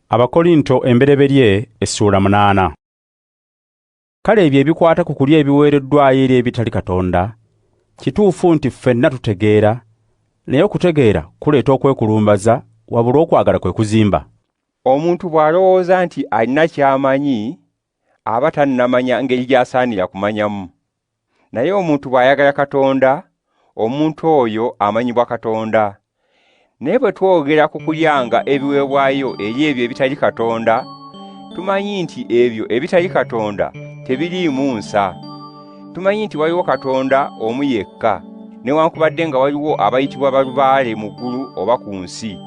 Abakkolinso Essuula 8. Kale ebyo ebikwata ku kulya ebiweereddwayo eri ebitali Katonda, kituufu nti ffenna tutegeera, naye okutegeera kuleeta okwekulumbaza wabula okwagala kwe kuzimba. Omuntu bw'alowooza nti alina ky'amanyi, aba tannamanya ngeri gy'asaanira kumanyamu. Naye omuntu bw'ayagala Katonda, omuntu oyo amanyibwa Katonda. Naye bwe twogera ku kulyanga ebiweebwayo eri ebyo ebitali Katonda, tumanyi nti ebyo ebitali Katonda tebiriimu nsa. Tumanyi nti waliwo Katonda omu yekka, newankubadde nga waliwo abayitibwa balubaale mu ggulu oba ku nsi.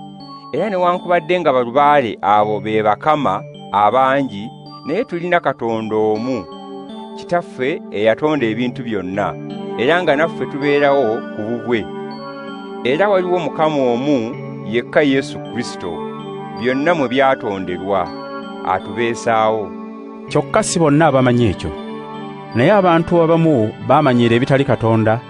Era newankubadde nga balubaale abo be bakama abangi, naye tulina Katonda omu, Kitaffe eyatonda ebintu byonna, era nga naffe tubeerawo ku bubwe. Era waliwo Mukama omu yekka Yesu Kristo, byonna mwe byatonderwa, atubeesaawo. Kyokka si bonna abamanyi ekyo. Naye abantu abamu baamanyiira ebitali Katonda,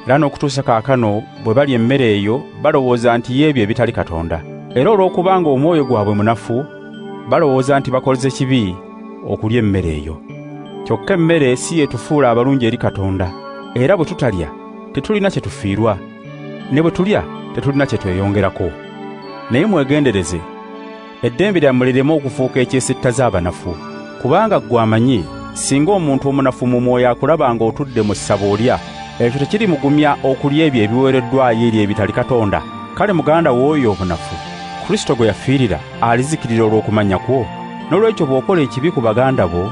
era n'okutuusa kaakano bwe balya emmere eyo balowooza nti y'ebyo ebitali Katonda. Era olw'okubanga omwoyo gwabwe munafu, balowooza nti bakoze kibi okulya emmere eyo. Kyokka emmere si yetufuula abalungi eri Katonda, era bwe tutalya tetulina kye tufiirwa, ne bwe tulya tetulina kye tweyongerako. Naye mwegendereze, eddembe lyammwe lireme okufuuka ekyesittaza abanafu, kubanga ggwe amanyi, singa omuntu omunafu mu mwoyo akulaba ng'otudde mu ssabo olya, ekyo tekirimugumya okulya ebyo ebiweereddwayo eri ebitali Katonda. Kale muganda w'oyo omunafu, Kristo gwe yafiirira alizikirira olw'okumanya kwo. N'olwekyo bw'okola ekibi ku baganda bo,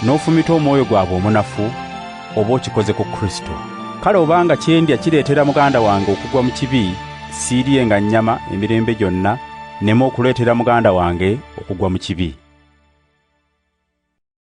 n'ofumita omwoyo gwabwe omunafu, oba okikoze ku Kristo. Kale obanga kyendya kireetera muganda wange okugwa mu kibi, siiryenga nnyama emirembe gyonna, nneme okuleetera muganda wange okugwa mu kibi.